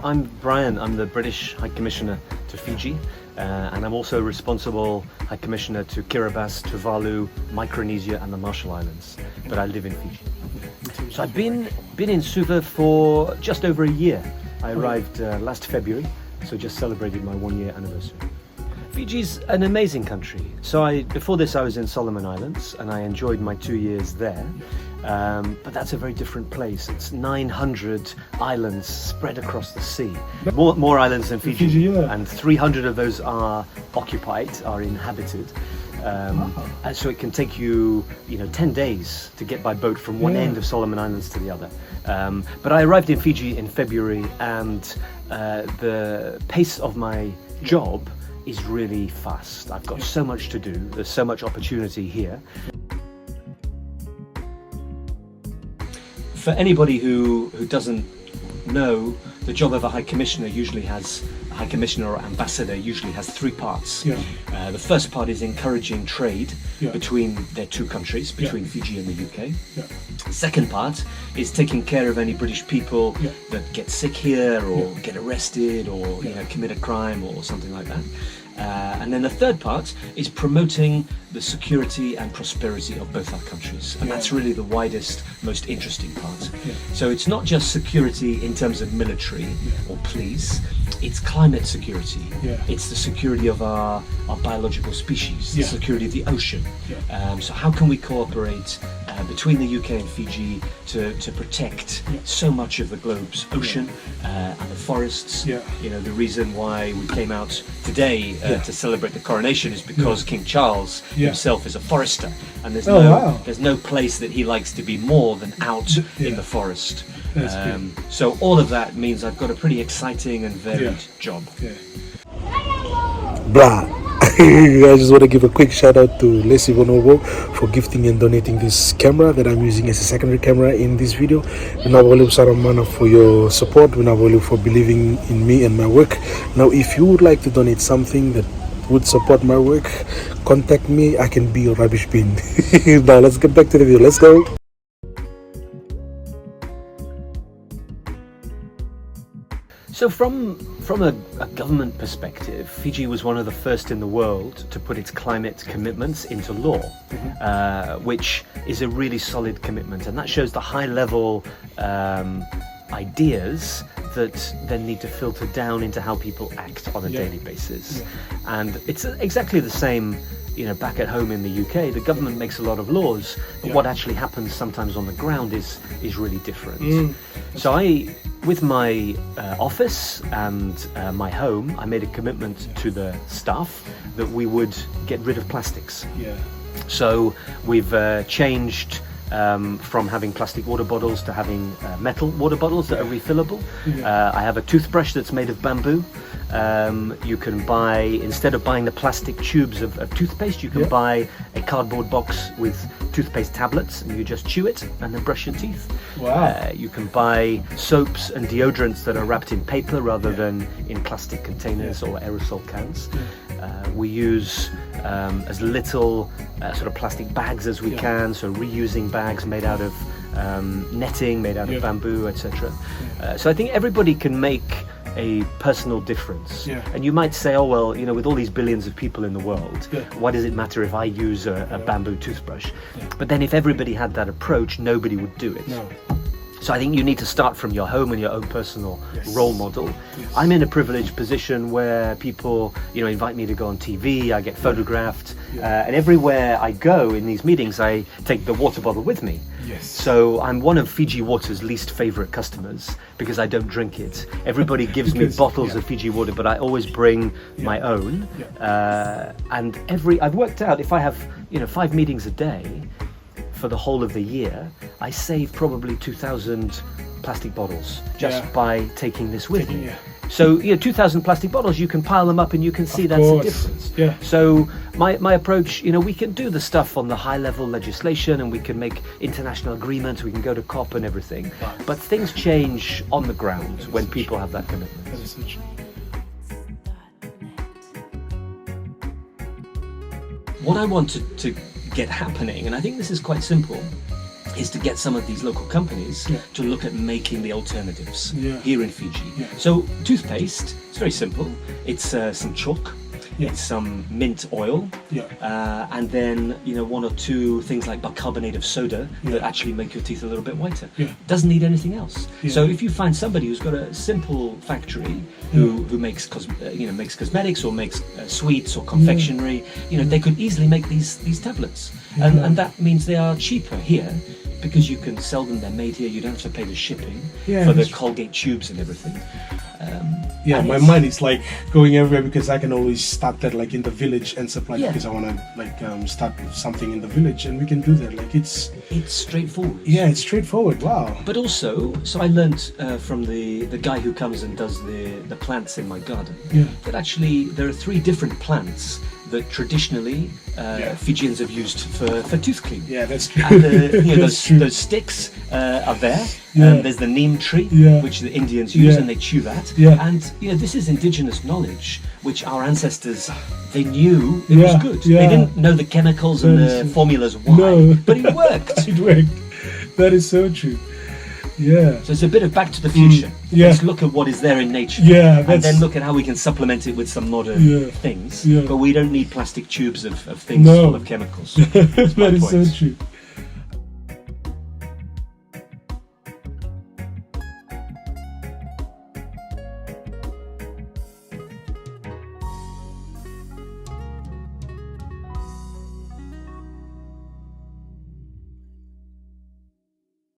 I'm Brian. I'm the British High Commissioner to Fiji, and I'm also responsible High Commissioner to Kiribati, Tuvalu, Micronesia and the Marshall Islands, but I live in Fiji. So I've been in Suva for just over a year. I arrived last February, so just celebrated my 1-year anniversary. Fiji's an amazing country. So before this I was in Solomon Islands and I enjoyed my 2 years there. But that's a very different place. It's 900 islands spread across the sea. More islands than Fiji, yeah. And 300 of those are occupied, are inhabited. And so it can take you, 10 days to get by boat from one end of Solomon Islands to the other. But I arrived in Fiji in February, and the pace of my job is really fast. I've got so much to do. There's so much opportunity here. For anybody who doesn't know, the job of a High Commissioner usually has, a High Commissioner or Ambassador usually has 3 parts. Yeah. The first part is encouraging trade between their 2 countries, between Fiji and the UK. Yeah. The second part is taking care of any British people that get sick here or get arrested or commit a crime or something like that. And then the third part is promoting the security and prosperity of both our countries, and that's really the widest, most interesting part. So it's not just security in terms of military or police, it's climate security, it's the security of our biological species, the security of the ocean. So how can we cooperate between the UK and Fiji to protect so much of the globe's ocean and the forests? The reason why we came out today to celebrate the coronation is because King Charles himself is a forester, and there's no place that he likes to be more than out in the forest. So all of that means I've got a pretty exciting and varied job. Blah. I just want to give a quick shout out to Leslie Bonobo for gifting and donating this camera that I'm using as a secondary camera in this video. Winabolu Saramana for your support, Winabolu for believing in me and my work. Now if you would like to donate something that would support my work, contact me. I can be your rubbish bin. Now let's get back to the video. Let's go. So from a government perspective, Fiji was one of the first in the world to put its climate commitments into law, which is a really solid commitment, and that shows the high level ideas that then need to filter down into how people act on a daily basis. And it's exactly the same back at home in the UK. The government makes a lot of laws, but what actually happens sometimes on the ground is really different. So with my office and my home, I made a commitment to the staff that we would get rid of plastics. So we've changed from having plastic water bottles to having metal water bottles that are refillable. I have a toothbrush that's made of bamboo. You can buy, instead of buying the plastic tubes of toothpaste, you can buy a cardboard box with toothpaste tablets, and you just chew it and then brush your teeth. You can buy soaps and deodorants that are wrapped in paper rather than in plastic containers or aerosol cans. We use as little sort of plastic bags as we can, so reusing bags made out of netting, made out of bamboo, etc. So I think everybody can make a personal difference. And you might say, oh well, with all these billions of people in the world, why does it matter if I use a bamboo toothbrush? But then if everybody had that approach, nobody would do it. So I think you need to start from your home and your own personal role model. I'm in a privileged position where people, invite me to go on TV, I get photographed, and everywhere I go in these meetings, I take the water bottle with me. So I'm one of Fiji Water's least favorite customers because I don't drink it. Everybody gives me bottles of Fiji Water, but I always bring my own. And I've worked out if I have, 5 meetings a day, for the whole of the year, I save probably 2,000 plastic bottles just by taking this with me. So 2,000 plastic bottles, you can pile them up and you can see that's the difference. So my approach, we can do the stuff on the high level legislation and we can make international agreements, we can go to COP and everything, but things change on the ground when people have that commitment. What I wanted to get happening, and I think this is quite simple, is to get some of these local companies Yeah. to look at making the alternatives Yeah. here in Fiji. Yeah. So toothpaste, it's very simple. It's some chalk, Yeah. it's some mint oil, Yeah. and then one or two things like bicarbonate of soda that Yeah. actually make your teeth a little bit whiter. Yeah. Doesn't need anything else. Yeah. So if you find somebody who's got a simple factory who makes makes cosmetics or makes sweets or confectionery, they could easily make these tablets, and that means they are cheaper here. Because you can sell them, they're made here. You don't have to pay the shipping Yeah, for the that's- Colgate tubes and everything. Yeah, And my it's- mind is like going everywhere because I can always start that like in the village and supply Yeah. because I want to start something in the village and we can do that. Like it's straightforward. it's straightforward. Wow. But also, so I learned from the guy who comes and does the plants in my garden Yeah. that actually there are 3 different plants that traditionally Fijians have used for tooth cleaning. Yeah, that's true. And That's true. those sticks are there. Yeah. There's the neem tree, Yeah. which the Indians use, Yeah. and they chew that. Yeah. And this is indigenous knowledge, which our ancestors they knew it Yeah, was good. yeah. They didn't know the chemicals and the formulas why, No. but it worked. It worked. That is so true. Yeah. So it's a bit of back to the future. yeah. Let's look at what is there in nature. Yeah, And that's- then look at how we can supplement it with some modern Yeah. things. Yeah. But we don't need plastic tubes of things No. full of chemicals. That's my That is so point. true.